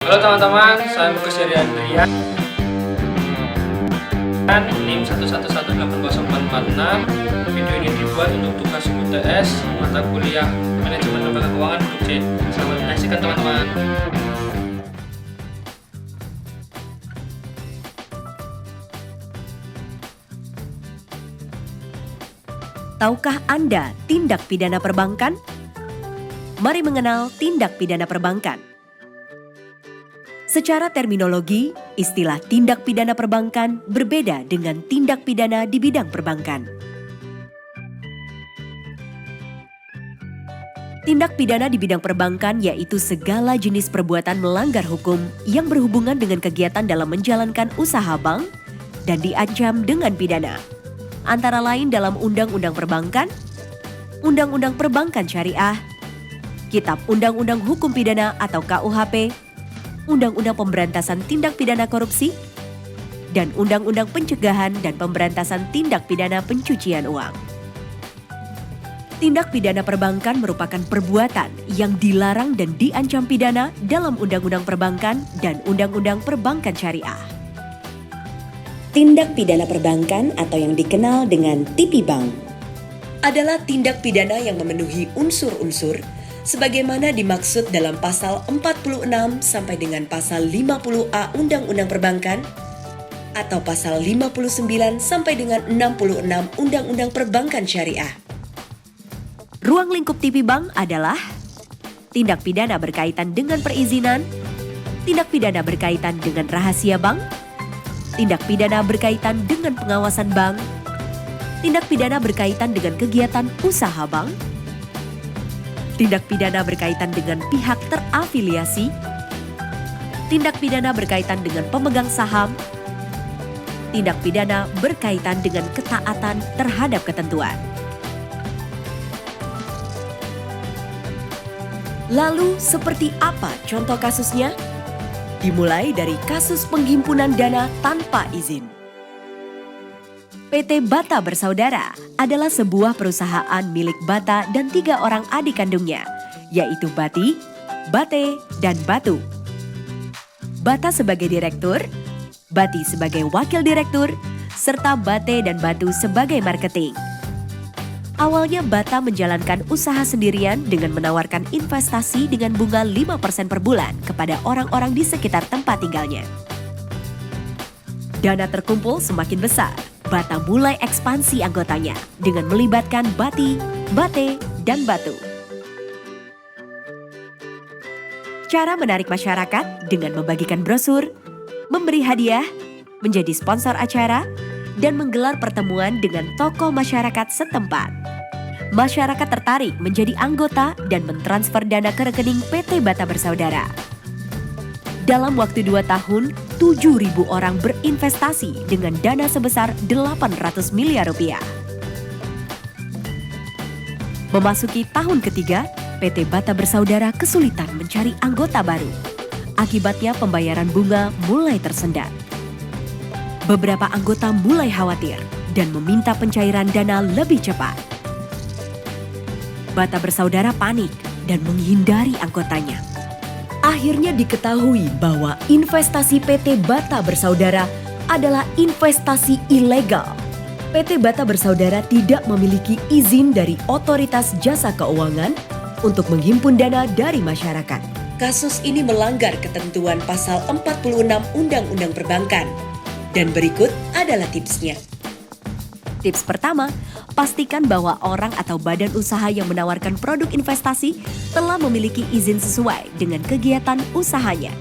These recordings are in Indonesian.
Halo teman-teman, saya Lukas dari Andrian. NIM 1118046. Video ini dibuat untuk tugas UTS mata kuliah Manajemen Lembaga Keuangan Grup C. Selamat menyaksikan teman-teman. Tahukah Anda tindak pidana perbankan? Mari mengenal tindak pidana perbankan. Secara terminologi, istilah tindak pidana perbankan berbeda dengan tindak pidana di bidang perbankan. Tindak pidana di bidang perbankan yaitu segala jenis perbuatan melanggar hukum yang berhubungan dengan kegiatan dalam menjalankan usaha bank dan diancam dengan pidana. Antara lain dalam Undang-Undang Perbankan, Undang-Undang Perbankan Syariah, Kitab Undang-Undang Hukum Pidana atau KUHP, Undang-Undang Pemberantasan Tindak Pidana Korupsi, dan Undang-Undang Pencegahan dan Pemberantasan Tindak Pidana Pencucian Uang. Tindak pidana perbankan merupakan perbuatan yang dilarang dan diancam pidana dalam Undang-Undang Perbankan dan Undang-Undang Perbankan Syariah. Tindak pidana perbankan atau yang dikenal dengan TP Bank adalah tindak pidana yang memenuhi unsur-unsur sebagaimana dimaksud dalam pasal 46 sampai dengan pasal 50A Undang-Undang Perbankan atau pasal 59 sampai dengan 66 Undang-Undang Perbankan Syariah. Ruang lingkup TP Bank adalah tindak pidana berkaitan dengan perizinan, tindak pidana berkaitan dengan rahasia bank, tindak pidana berkaitan dengan pengawasan bank, tindak pidana berkaitan dengan kegiatan usaha bank, tindak pidana berkaitan dengan pihak terafiliasi, tindak pidana berkaitan dengan pemegang saham, tindak pidana berkaitan dengan ketaatan terhadap ketentuan. Lalu, seperti apa contoh kasusnya? Dimulai dari kasus penghimpunan dana tanpa izin. PT Bata Bersaudara adalah sebuah perusahaan milik Bata dan 3 orang adik kandungnya, yaitu Bati, Bate, dan Batu. Bata sebagai direktur, Bati sebagai wakil direktur, serta Bate dan Batu sebagai marketing. Awalnya Bata menjalankan usaha sendirian dengan menawarkan investasi dengan bunga 5% per bulan kepada orang-orang di sekitar tempat tinggalnya. Dana terkumpul semakin besar. Bata mulai ekspansi anggotanya dengan melibatkan Bati, Bate, dan Batu. Cara menarik masyarakat dengan membagikan brosur, memberi hadiah, menjadi sponsor acara, dan menggelar pertemuan dengan tokoh masyarakat setempat. Masyarakat tertarik menjadi anggota dan mentransfer dana ke rekening PT Bata Bersaudara. Dalam waktu 2 tahun, 7.000 orang berinvestasi dengan dana sebesar 800 miliar rupiah. Memasuki tahun ketiga, PT Bata Bersaudara kesulitan mencari anggota baru. Akibatnya pembayaran bunga mulai tersendat. Beberapa anggota mulai khawatir dan meminta pencairan dana lebih cepat. Bata Bersaudara panik dan menghindari anggotanya. Akhirnya diketahui bahwa investasi PT Bata Bersaudara adalah investasi ilegal. PT Bata Bersaudara tidak memiliki izin dari Otoritas Jasa Keuangan untuk menghimpun dana dari masyarakat. Kasus ini melanggar ketentuan pasal 46 Undang-Undang Perbankan. Dan berikut adalah tipsnya. Tips pertama, pastikan bahwa orang atau badan usaha yang menawarkan produk investasi telah memiliki izin sesuai dengan kegiatan usahanya.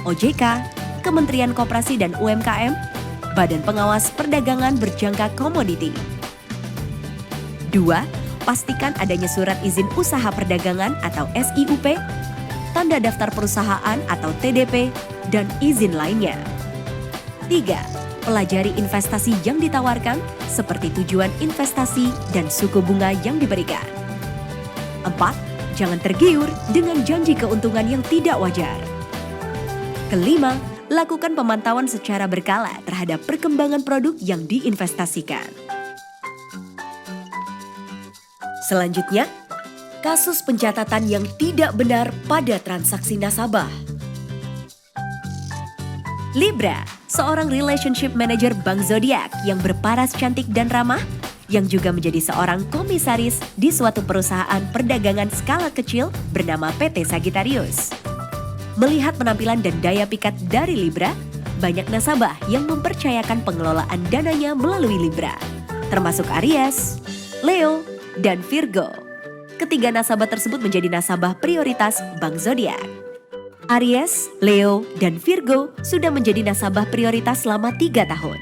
OJK, Kementerian Koperasi dan UMKM, Badan Pengawas Perdagangan Berjangka Komoditi. 2. Pastikan adanya surat izin usaha perdagangan atau SIUP, tanda daftar perusahaan atau TDP, dan izin lainnya. 3. Pelajari investasi yang ditawarkan seperti tujuan investasi dan suku bunga yang diberikan. 4. Jangan tergiur dengan janji keuntungan yang tidak wajar. 5. Lakukan pemantauan secara berkala terhadap perkembangan produk yang diinvestasikan. Selanjutnya, kasus pencatatan yang tidak benar pada transaksi nasabah. Libra, seorang relationship manager Bank Zodiak yang berparas cantik dan ramah, yang juga menjadi seorang komisaris di suatu perusahaan perdagangan skala kecil bernama PT Sagittarius. Melihat penampilan dan daya pikat dari Libra, banyak nasabah yang mempercayakan pengelolaan dananya melalui Libra, termasuk Aries, Leo, dan Virgo. Ketiga nasabah tersebut menjadi nasabah prioritas Bank Zodiak. Aries, Leo, dan Virgo sudah menjadi nasabah prioritas selama 3 tahun.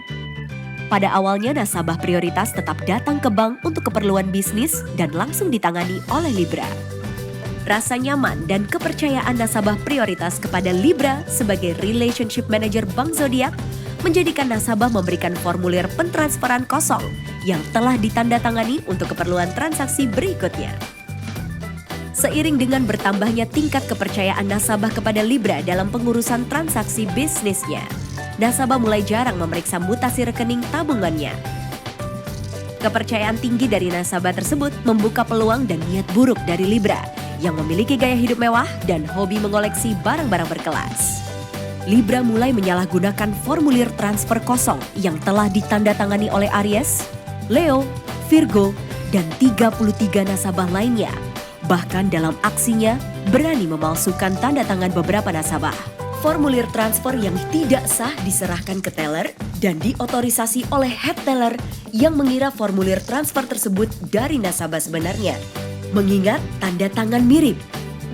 Pada awalnya nasabah prioritas tetap datang ke bank untuk keperluan bisnis dan langsung ditangani oleh Libra. Rasa nyaman dan kepercayaan nasabah prioritas kepada Libra sebagai relationship manager Bank Zodiak menjadikan nasabah memberikan formulir pentransferan kosong yang telah ditandatangani untuk keperluan transaksi berikutnya. Seiring dengan bertambahnya tingkat kepercayaan nasabah kepada Libra dalam pengurusan transaksi bisnisnya, nasabah mulai jarang memeriksa mutasi rekening tabungannya. Kepercayaan tinggi dari nasabah tersebut membuka peluang dan niat buruk dari Libra yang memiliki gaya hidup mewah dan hobi mengoleksi barang-barang berkelas. Libra mulai menyalahgunakan formulir transfer kosong yang telah ditandatangani oleh Aries, Leo, Virgo, dan 33 nasabah lainnya. Bahkan dalam aksinya, berani memalsukan tanda tangan beberapa nasabah. Formulir transfer yang tidak sah diserahkan ke teller dan diotorisasi oleh head teller yang mengira formulir transfer tersebut dari nasabah sebenarnya. Mengingat tanda tangan mirip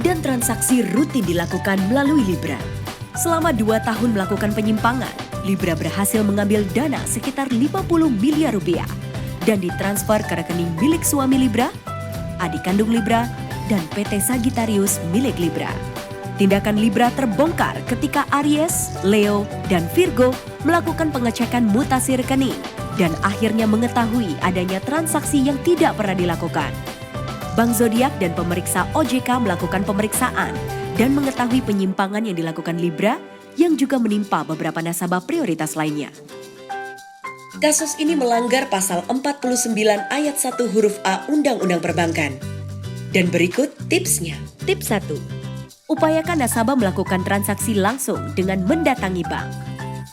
dan transaksi rutin dilakukan melalui Libra. Selama 2 tahun melakukan penyimpangan, Libra berhasil mengambil dana sekitar 50 miliar rupiah dan ditransfer ke rekening milik suami Libra, adik kandung Libra, dan PT Sagittarius milik Libra. Tindakan Libra terbongkar ketika Aries, Leo, dan Virgo melakukan pengecekan mutasi rekening dan akhirnya mengetahui adanya transaksi yang tidak pernah dilakukan. Bank Zodiak dan pemeriksa OJK melakukan pemeriksaan dan mengetahui penyimpangan yang dilakukan Libra yang juga menimpa beberapa nasabah prioritas lainnya. Kasus ini melanggar pasal 49 ayat 1 huruf A Undang-Undang Perbankan. Dan berikut tipsnya. Tips 1. Upayakan nasabah melakukan transaksi langsung dengan mendatangi bank.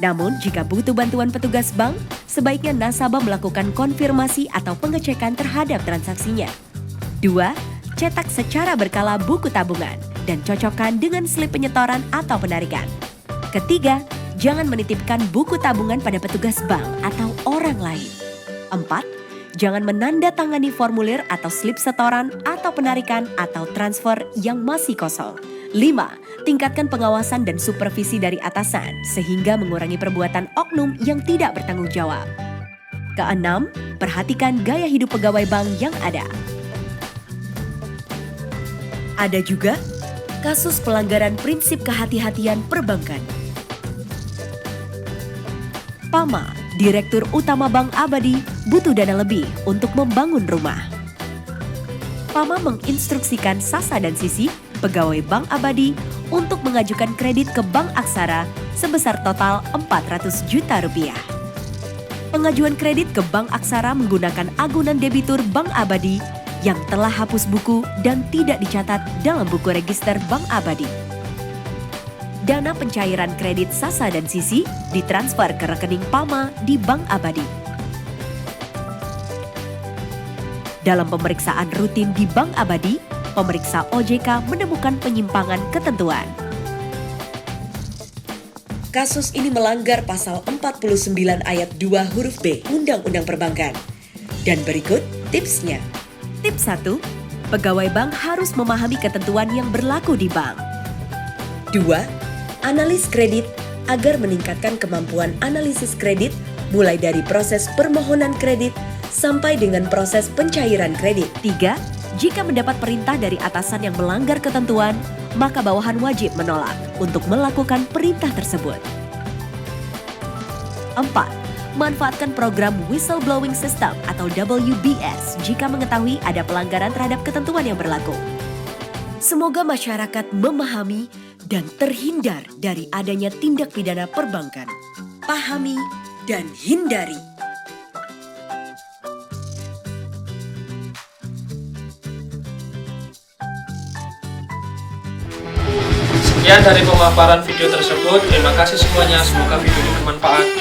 Namun, jika butuh bantuan petugas bank, sebaiknya nasabah melakukan konfirmasi atau pengecekan terhadap transaksinya. 2. Cetak secara berkala buku tabungan dan cocokkan dengan slip penyetoran atau penarikan. Ketiga, jangan menitipkan buku tabungan pada petugas bank atau orang lain. 4. Jangan menandatangani formulir atau slip setoran atau penarikan atau transfer yang masih kosong. 5. Tingkatkan pengawasan dan supervisi dari atasan sehingga mengurangi perbuatan oknum yang tidak bertanggung jawab. Keenam, perhatikan gaya hidup pegawai bank yang ada. Ada juga kasus pelanggaran prinsip kehati-hatian perbankan. Pama, Direktur Utama Bank Abadi, butuh dana lebih untuk membangun rumah. Pama menginstruksikan Sasa dan Sisi, pegawai Bank Abadi, untuk mengajukan kredit ke Bank Aksara sebesar total 400 juta rupiah. Pengajuan kredit ke Bank Aksara menggunakan agunan debitur Bank Abadi yang telah hapus buku dan tidak dicatat dalam buku register Bank Abadi. Dana pencairan kredit Sasa dan Sisi ditransfer ke rekening Pama di Bank Abadi. Dalam pemeriksaan rutin di Bank Abadi, pemeriksa OJK menemukan penyimpangan ketentuan. Kasus ini melanggar pasal 49 ayat 2 huruf B Undang-Undang Perbankan. Dan berikut tipsnya. Tips 1. Pegawai bank harus memahami ketentuan yang berlaku di bank. 2. Analis kredit agar meningkatkan kemampuan analisis kredit mulai dari proses permohonan kredit sampai dengan proses pencairan kredit. 3. Jika mendapat perintah dari atasan yang melanggar ketentuan, maka bawahan wajib menolak untuk melakukan perintah tersebut. 4. Manfaatkan program Whistleblowing System atau WBS jika mengetahui ada pelanggaran terhadap ketentuan yang berlaku. Semoga masyarakat memahami dan terhindar dari adanya tindak pidana perbankan. Pahami dan hindari. Sekian dari pemaparan video tersebut. Terima kasih semuanya. Semoga video ini bermanfaat.